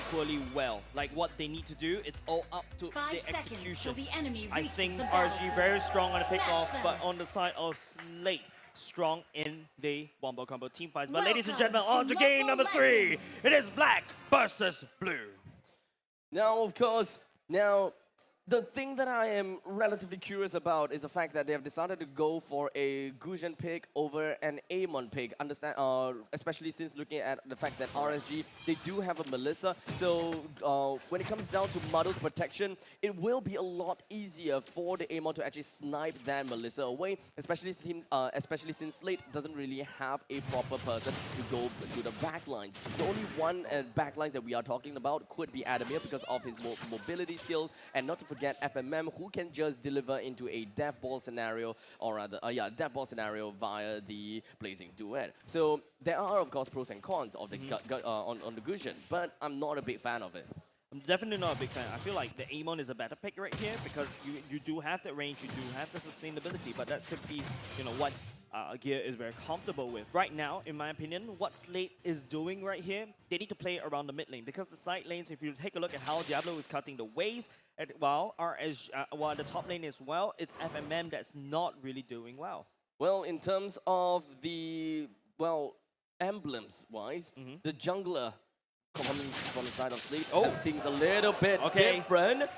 equally well. Like what they need to do, it's all up to 5 the seconds execution. till the enemy I reaches think the RSG very strong on the Smash pickoff, them. but on the side of SLATE, strong in the wombo combo team fights. But ladies and Welcome gentlemen, on to to game number Mobile 3. Legends. It is black versus blue. Now, of course, the thing that I am relatively curious about is the fact that they have decided to go for a Gusion pick over an Amon pick. Especially since looking at the fact that RSG, they do have a Melissa. So when it comes down to Muddle's protection, it will be a lot easier for the Amon to actually snipe that Melissa away, especially since SLATE doesn't really have a proper person to go to the backlines. The only one backline that we are talking about could be Adamir because of his mobility skills, and not to forget FMM, who can just deliver into a death ball scenario, or rather, death ball scenario via the Blazing Duet. So there are, of course, pros and cons of the on the Gusion, but I'm not a big fan of it. I'm definitely not a big fan. I feel like the Amon is a better pick right here because you do have the range, you do have the sustainability, but that could be, what Gear is very comfortable with. Right now, in my opinion, what SLATE is doing right here, they need to play around the mid lane because the side lanes, if you take a look at how Diablo is cutting the waves, while the top lane as well, it's FMM that's not really doing well. Well, in terms of the, emblems-wise, the jungler coming from the side of SLATE, things a little bit different.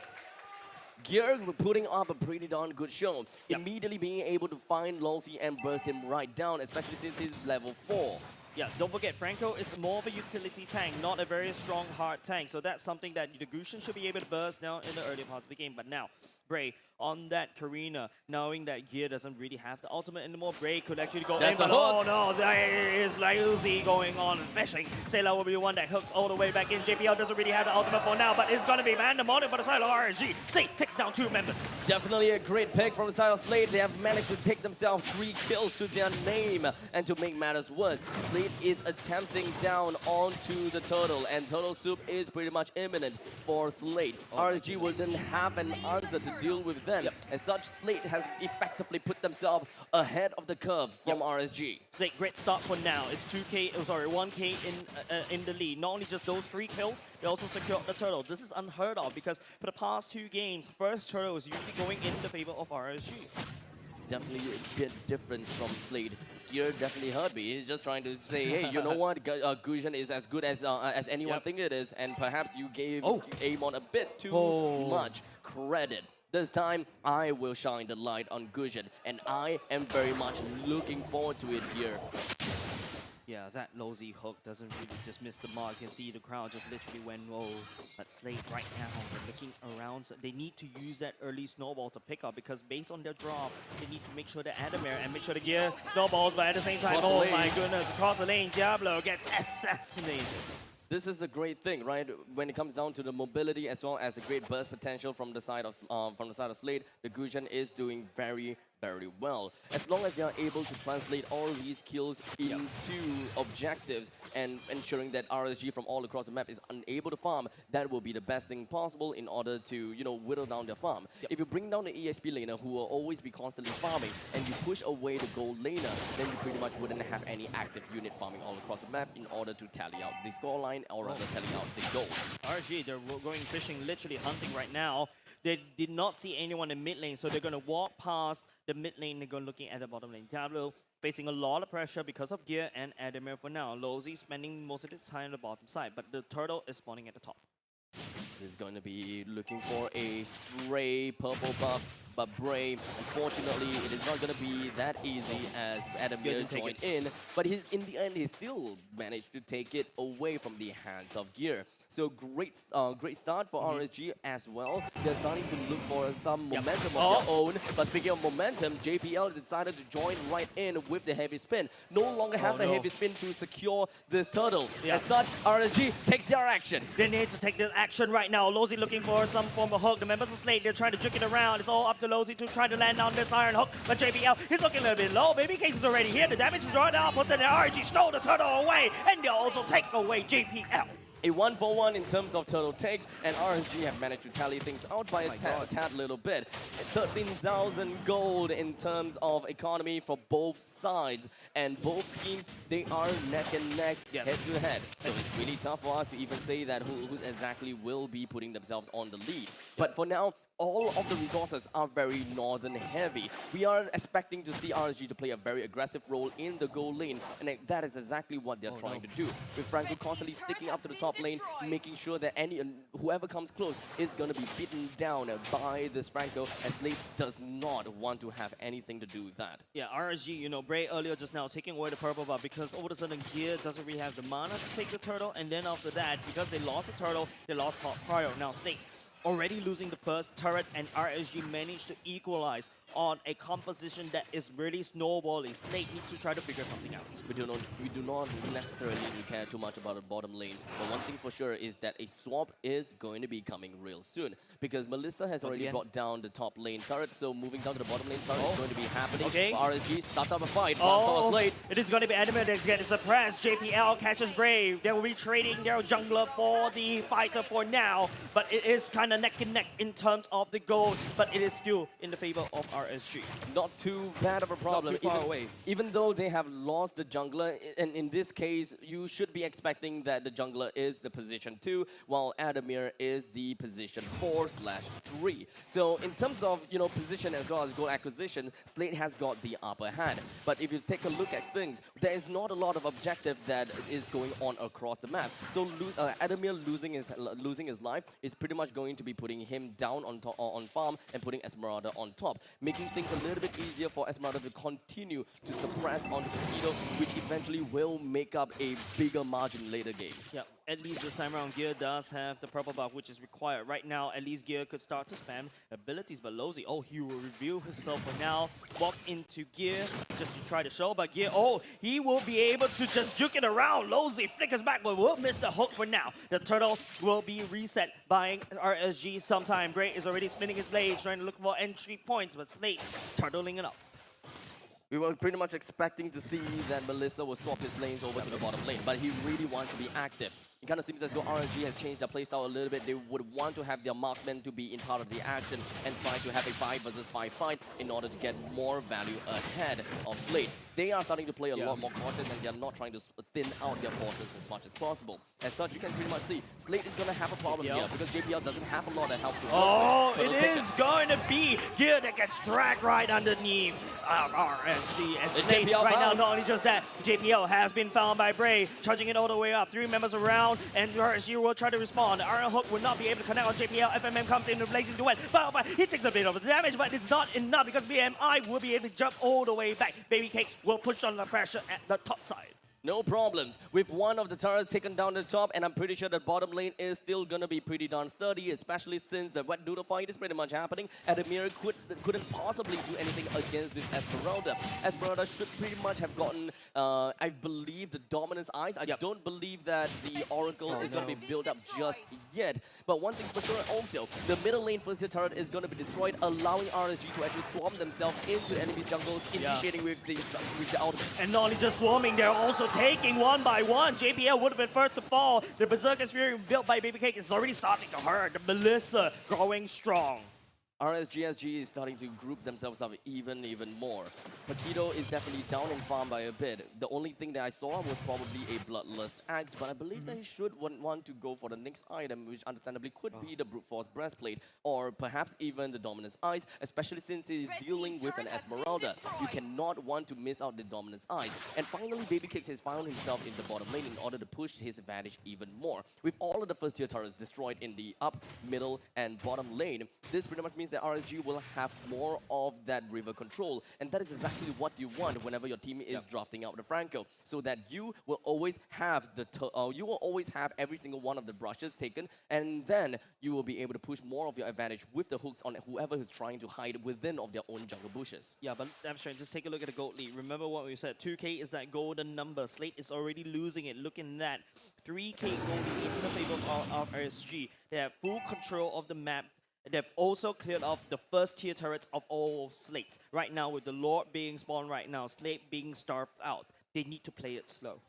Gear putting up a pretty darn good show. Immediately being able to find Losey and burst him right down, especially since he's level 4. Yeah, don't forget, Franco is more of a utility tank, not a very strong hard tank. So that's something that the Gusion should be able to burst down in the early parts of the game. But now, Bray, on that Karina, knowing that Gear doesn't really have the ultimate anymore, Bray could actually go in. But oh no, there is Lyuzi going on and fishing. Sailor will be the one that hooks all the way back in. JPL doesn't really have the ultimate for now, but it's going to be Vandemonic for the side of RSG. SLATE takes down 2 members. Definitely a great pick from the side of SLATE. They have managed to take themselves 3 kills to their name. And to make matters worse, SLATE is attempting down onto the turtle, and turtle soup is pretty much imminent for SLATE. RSG will then have an answer to deal with them. As such, SLATE has effectively put themselves ahead of the curve from RSG. SLATE, great start for now. It's 1K in the lead. Not only just those 3 kills, they also secured the turtle. This is unheard of because for the past 2 games, first turtle is usually going in the favor of RSG. Definitely a bit different from SLATE. Gear definitely heard me. He's just trying to say, hey, you know what? Gusion is as good as anyone think it is, and perhaps you gave Amon a bit too much credit. This time, I will shine the light on Gusion, and I am very much looking forward to it here. Yeah, that Losey hook doesn't really just miss the mark. You can see the crowd just literally went, whoa. But SLATE right now, they're looking around. So they need to use that early snowball to pick up because based on their draw, they need to make sure that Adamir and make sure the Gear snowballs, but at the same time, oh my goodness, across the lane, Diablo gets assassinated. This is a great thing, right? When it comes down to the mobility as well as the great burst potential from the side of SLATE, the Gusion is doing very, very well. As long as they are able to translate all these kills into objectives and ensuring that RSG from all across the map is unable to farm, that will be the best thing possible in order to, whittle down their farm. If you bring down the EXP laner who will always be constantly farming and you push away the gold laner, then you pretty much wouldn't have any active unit farming all across the map in order to tally out the scoreline or rather tally out the goal. RSG, they're going fishing, literally hunting right now. They did not see anyone in mid lane, so they're going to walk past the mid lane. They're going looking at the bottom lane. Diablo facing a lot of pressure because of Gear and Adamir for now. Losey spending most of his time on the bottom side, but the turtle is spawning at the top. He's going to be looking for a stray purple buff, but Bray, unfortunately, it is not going to be that easy as Adamir joined in. But in the end, he still managed to take it away from the hands of Gear. So great start for RSG as well. They're starting to look for some momentum of their own. But speaking of momentum, JPL decided to join right in with the heavy spin. No longer have the heavy spin to secure this turtle. As such, RSG takes their action. They need to take this action right now. Losey looking for some form of hook. The members of SLATE, they're trying to juke it around. It's all up to Losey to try to land on this iron hook. But JPL, he's looking a little bit low. Baby Case is already here. The damage is right now. But then the RSG stole the turtle away. And they'll also take away JPL. a 1-for-1 in terms of turtle takes, and RSG have managed to tally things out by a tad little bit. 13,000 gold in terms of economy for both sides, and both teams, they are neck and neck, Yep. head to head. So it's really tough for us to even say that who exactly will be putting themselves on the lead. But for now, all of the resources are very northern heavy. We are expecting to see RSG to play a very aggressive role in the goal lane, and that is exactly what they're trying to do. With Franco constantly sticking up to the top lane, making sure that whoever comes close is going to be beaten down by this Franco, and SLATE does not want to have anything to do with that. Yeah, RSG, you know, Bray earlier just now taking away the purple buff because all of a sudden Gear doesn't really have the mana to take the turtle, and then after that, because they lost the turtle, they lost top prior. Now SLATE already losing the first turret, and RSG managed to equalize on a composition that is really snowballing. SLATE needs to try to figure something out. We do not necessarily care too much about the bottom lane, but one thing for sure is that a swap is going to be coming real soon, because Melissa has already brought down the top lane turret, so moving down to the bottom lane turret is going to be happening. Okay. RSG start up a fight. Oh, it is going to be Adamant that's getting suppressed. JPL catches Brave. They will be trading their jungler for the fighter for now, but it is kind of neck and neck in terms of the gold, but it is still in the favor of RSG. Not too bad of a problem. Not too far away. Even though they have lost the jungler, and in this case, you should be expecting that the jungler is the position 2, while Adamir is the position 4/3. So in terms of position as well as goal acquisition, SLATE has got the upper hand. But if you take a look at things, there is not a lot of objective that is going on across the map. So Adamir losing his life is pretty much going to be putting him down on farm and putting Esmeralda on top, making things a little bit easier for Esmeralda to continue to suppress onto Paquito, which eventually will make up a bigger margin later game. Yeah, at least this time around, Gear does have the purple buff, which is required. Right now, at least Gear could start to spam abilities, but Lozy, he will reveal himself for now. Walks into Gear just to try to show, but Gear, he will be able to just juke it around. Lozy flickers back, but will miss the hook for now. The turtle will be reset by RSG sometime. Gray is already spinning his blades, trying to look for entry points, but SLATE turtling it up. We were pretty much expecting to see that Melissa will swap his lanes over to the bottom lane, but he really wants to be active. It kind of seems as though RSG has changed their playstyle a little bit. They would want to have their marksmen to be in part of the action and try to have a 5 versus 5 fight in order to get more value ahead of SLATE. They are starting to play a lot more cautious, and they are not trying to thin out their forces as much as possible. As such, you can pretty much see SLATE is going to have a problem here because JPL doesn't have a lot of help to work with. It is going to be Gear that gets dragged right underneath RSG. And SLATE right now, not only just that, JPL has been found by Bray, charging it all the way up. 3 members around, and RSG will try to respond. Iron Hook will not be able to connect on JPL. FMM comes in with blazing duet, but he takes a bit of the damage, but it's not enough because BMI will be able to jump all the way back. Baby Cakes will push on the pressure at the top side. No problems. With one of the turrets taken down to the top, and I'm pretty sure that bottom lane is still going to be pretty darn sturdy, especially since the wet noodle fight is pretty much happening. Adamir couldn't possibly do anything against this Esmeralda. Esmeralda should pretty much have gotten, I believe, the Dominance Eyes. I don't believe that the Oracle is going to be built up just yet. But one thing for sure also, the middle lane first tier turret is going to be destroyed, allowing RSG to actually swarm themselves into enemy jungles, initiating with the ultimate. And not only just swarming, they're also taking one by one. JPL would have been first to fall. The Berserker Fury built by Baby Cake is already starting to hurt. The Melissa growing strong. RSGSG is starting to group themselves up even more. Paquito is definitely down in farm by a bit. The only thing that I saw was probably a Bloodlust Axe, but I believe that he should want to go for the next item, which understandably could be the Brute Force Breastplate, or perhaps even the Dominance Eyes, especially since he is dealing with an Esmeralda. You cannot want to miss out the Dominance Eyes. And finally, Baby Kicks has found himself in the bottom lane in order to push his advantage even more. With all of the first tier turrets destroyed in the up, middle, and bottom lane, this pretty much means that RSG will have more of that river control, and that is exactly what you want whenever your team is drafting out the Franco, so that you will always have every single one of the brushes taken, and then you will be able to push more of your advantage with the hooks on whoever is trying to hide within of their own jungle bushes. Yeah, but I'm sure just take a look at the gold lead. Remember what we said, 2K is that golden number. SLATE is already losing it. Looking at 3K gold lead in the favor of RSG. They have full control of the map. They've also cleared off the first tier turrets of all SLATEs. Right now, with the Lord being spawned right now, SLATE being starved out, they need to play it slow.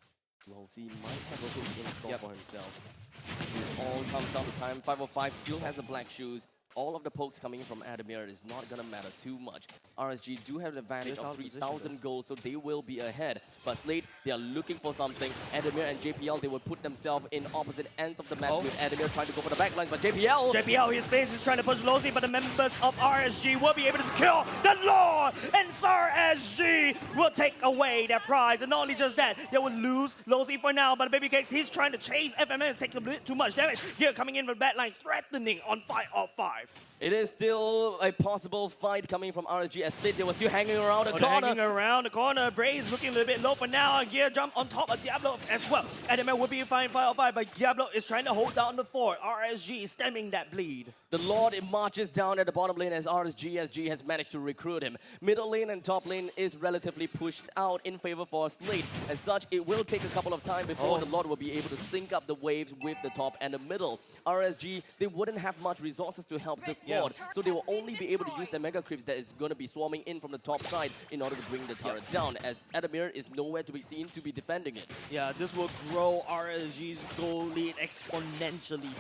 Well, he might have a hook in store for himself. It all comes down to time. 505 still has the black shoes. All of the pokes coming from Adamir is not going to matter too much. RSG do have an advantage of 3,000 gold, so they will be ahead. But SLATE, they are looking for something. Adamir and JPL, they will put themselves in opposite ends of the map with Adamir trying to go for the backlines. But JPL, his face is trying to push Lozi, but the members of RSG will be able to secure the Lord, and RSG will take away their prize. And not only just that, they will lose Lozi for now, but Baby Cakes, he's trying to chase FMM and take a bit too much damage. Here coming in from the backline, threatening on 5-5. It is still a possible fight coming from RSG as SLATE, they were still hanging around the corner. Hanging around the corner. Braze looking a little bit low for now. Gear jump on top of Diablo as well. Adamir will be fine 5-5, but Diablo is trying to hold down the fort. RSG is stemming that bleed. The Lord marches down at the bottom lane as RSG has managed to recruit him. Middle lane and top lane is relatively pushed out in favor for SLATE. As such, it will take a couple of time before the Lord will be able to sync up the waves with the top and the middle. RSG, they wouldn't have much resources to help this Lord, so they will only be able to use the mega creeps that is going to be swarming in from the top side in order to bring the turret down, as Adamir is nowhere to be seen to be defending it. Yeah, this will grow RSG's goal lead exponentially.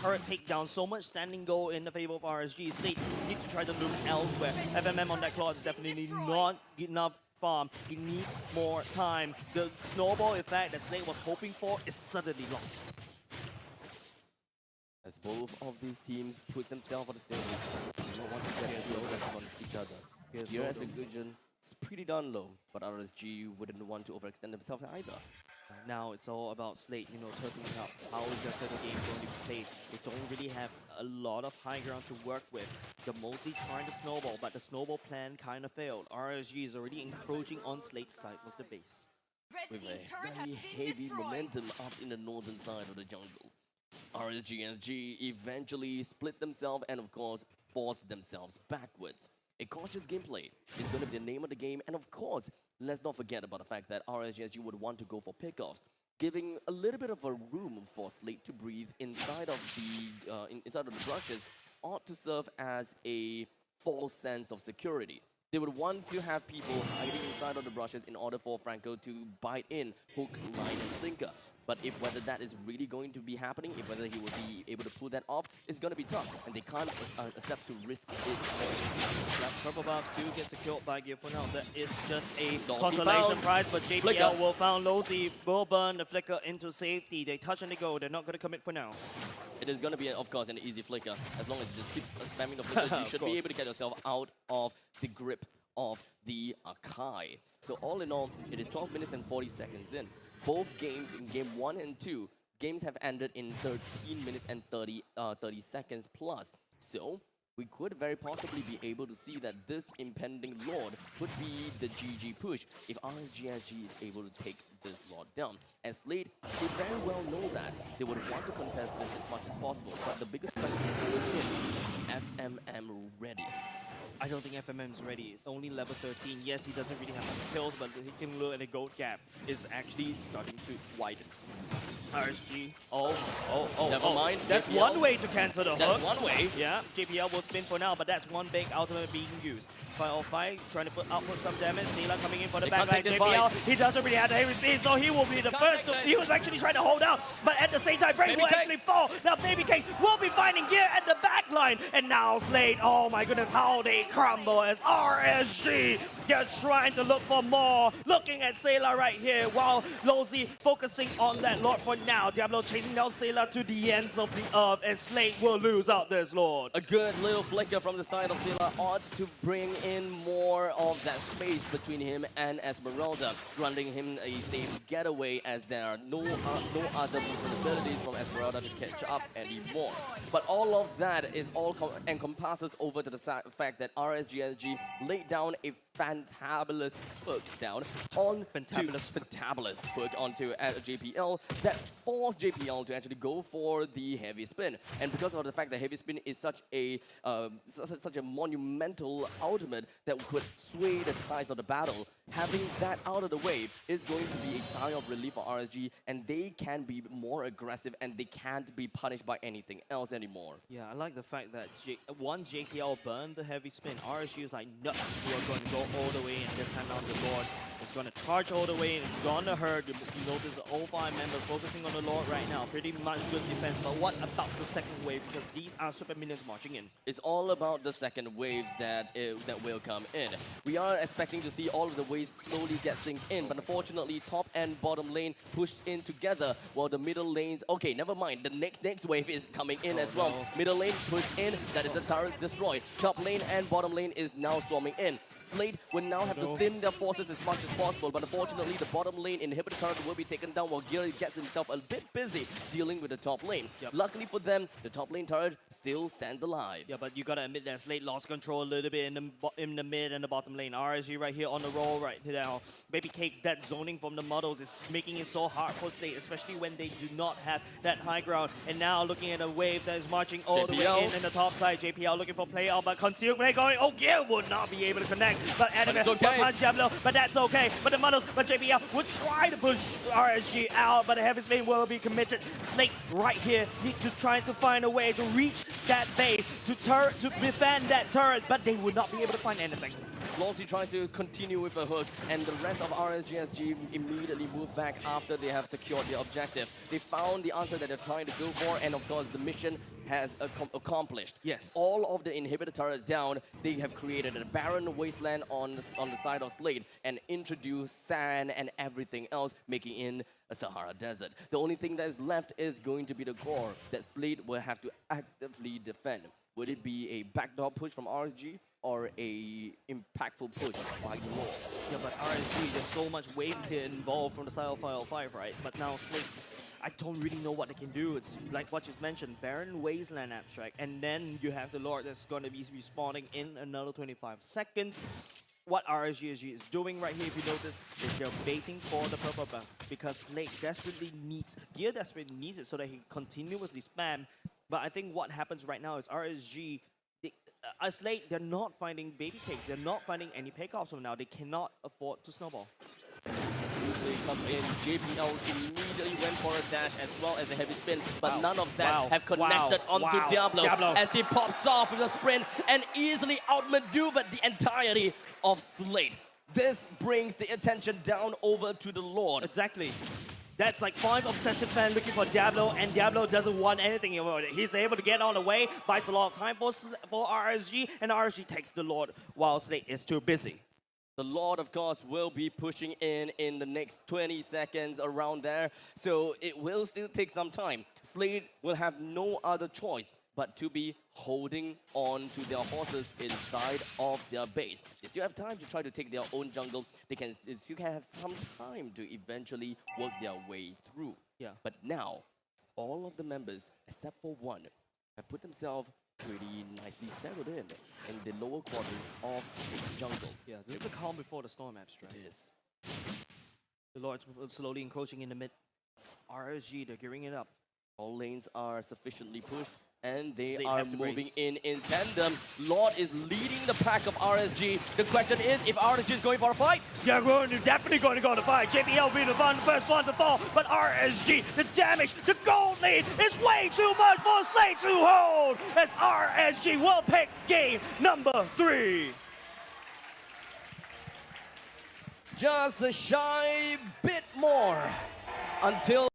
Turret takedown, so much standing goal in the favor of RSG. SLATE need to try to look elsewhere. FMM on that claw is definitely not enough farm. He needs more time. The snowball effect that SLATE was hoping for is suddenly lost. As both of these teams put themselves on the stage, they don't want to get too aggressive on each other. Here as a Gusion, it's pretty darn low, but RSG wouldn't want to overextend themselves either. Now it's all about SLATE, turning up. How is their third game going to be played? They don't really have a lot of high ground to work with. They're mostly trying to snowball, but the snowball plan kind of failed. RSG is already encroaching on SLATE's side with the base. With a very heavy momentum up in the northern side of the jungle. RSG and SG eventually split themselves and of course forced themselves backwards. A cautious gameplay is going to be the name of the game, and of course, let's not forget about the fact that RSG and SG would want to go for pickoffs, giving a little bit of a room for SLATE to breathe inside of the brushes ought to serve as a false sense of security. They would want to have people hiding inside of the brushes in order for Franco to bite in, hook, line, and sinker. But if whether that is really going to be happening, if whether he will be able to pull that off, it's going to be tough. And they can't accept to risk it. That purple buff still gets secured by Gear for now. That is just a consolation prize, but JPL will found Lozi, will burn the flicker into safety. They touch and they go. They're not going to commit for now. It is going to be, of course, an easy flicker. As long as you just keep spamming the flickers, you should be able to get yourself out of the grip of the Akai. So all in all, it is 12 minutes and 40 seconds in. Both games in game 1 and 2, games have ended in 13 minutes and 30 seconds plus. So we could very possibly be able to see that this impending Lord could be the GG push if RSG is able to take this Lord down. And SLATE, they very well know that. They would want to contest this as much as possible. But the biggest question is FMM ready? I don't think FMM is ready. It's only level 13. Yes, he doesn't really have much kills, but he can look at the gold gap is actually starting to widen. RSG. Never mind. That's JPL. One way to cancel the hook. That's one way. Yeah, JPL will spin for now, but that's one big ultimate being used. 505 trying to output some damage. Nila coming in for the backline. JPL, he doesn't really have the heavy speed, so he will be the first to. He was actually trying to hold out, but at the same time, Brain will actually fall. Now, Baby Cake will be finding Gear at the backline, and now SLATE. Oh my goodness, how they crumble as RSG. They're trying to look for more. Looking at Sailor right here, while Lozi focusing on that Lord for now. Diablo chasing down Sailor to the ends of the earth, and SLATE will lose out this Lord. A good little flicker from the side of Sailor ought to bring in more of that space between him and Esmeralda, granting him a safe getaway as there are no other abilities from Esmeralda to catch up anymore. But all of that is all encompasses over to the fact that RSG laid down a fantabulous hook down on fantabulous hook onto JPL that forced JPL to actually go for the heavy spin. And because of the fact that heavy spin is such a monumental ultimate that could sway the tides of the battle, having that out of the way is going to be a sign of relief for RSG, and they can be more aggressive and they can't be punished by anything else anymore. Yeah, I like the fact that once JPL burned the heavy spin, RSG is like, nuts, we are going to go all the way, and this time on the Lord is going to charge all the way in. It's gonna hurt. You notice the 05 members focusing on the Lord right now. Pretty much good defense. But what about the second wave? Because these are super minions marching in. It's all about the second waves that will come in. We are expecting to see all of the waves slowly get synced in, but unfortunately, top and bottom lane pushed in together, while the middle lanes... Okay, never mind. The next wave is coming in as well. No. Middle lane pushed in. That is a turret destroyed. Top lane and bottom lane is now swarming in. SLATE will now have to thin their forces as much as possible, but unfortunately the bottom lane inhibitor turret will be taken down while Gear gets himself a bit busy dealing with the top lane. Yep. Luckily for them, the top lane turret still stands alive. Yeah, but you gotta admit that SLATE lost control a little bit in the mid and the bottom lane. RSG right here on the roll right now. Baby Cakes, that zoning from the models is making it so hard for SLATE, especially when they do not have that high ground. And now looking at a wave that is marching all the way in the top side. JPL looking for play out, but concealed play going. Oh, Gear would not be able to connect. But Anime will punch Diablo, but that's okay. But the models, but JPL would try to push RSG out, but the Heavy Spin will be committed. SLATE right here need to try to find a way to reach that base, to defend that turret, but they would not be able to find anything. Lossy tries to continue with a hook, and the rest of RSG immediately move back after they have secured their objective. They found the answer that they're trying to go for, and of course the mission has accomplished. Yes. All of the inhibitor turrets down, they have created a barren wasteland on the side of SLATE and introduced sand and everything else, making it a Sahara Desert. The only thing that is left is going to be the core that SLATE will have to actively defend. Would it be a backdoor push from RSG or a impactful push by the Lord? Yeah, but RSG, there's so much wave here involved from the side of 505, right? But now SLATE, I don't really know what they can do. It's like what you mentioned, Barren Wasteland Abstract, and then you have the Lord that's going to be respawning in another 25 seconds. What RSG is doing right here, if you notice, is they're baiting for the purple buff because SLATE desperately needs, Gear desperately needs it so that he continuously spam. But I think what happens right now is RSG, SLATE, they're not finding baby cakes. They're not finding any pickoffs from now. They cannot afford to snowball. Usually comes in, JPL immediately went for a dash as well as a heavy spin, but none of that have connected onto Diablo as he pops off with a sprint and easily outmaneuvered the entirety of SLATE. This brings the attention down over to the Lord. Exactly. That's like 5 obsessive fans looking for Diablo, and Diablo doesn't want anything about it. He's able to get on the way, buys a lot of time for RSG, and RSG takes the Lord while SLATE is too busy. The Lord, of course, will be pushing in the next 20 seconds around there, so it will still take some time. SLATE will have no other choice but to be holding on to their horses inside of their base. They still have time to try to take their own jungle. They still can have some time to eventually work their way through. Yeah. But now, all of the members, except for one, have put themselves pretty nicely settled in the lower quarters of the jungle. Yeah, this is the calm before the storm abstract. It is. The Lord's slowly encroaching in the mid. RSG, they're gearing it up. All lanes are sufficiently pushed, and they They are have to moving brace. in tandem. Lord is leading the pack of RSG. The question is, if RSG is going for a fight, Yeah, definitely going to go to fight. JPL will be the first one to fall, but RSG, the damage, the gold lead is way too much for SLATE to hold, as RSG will pick game number 3. just a shy bit more until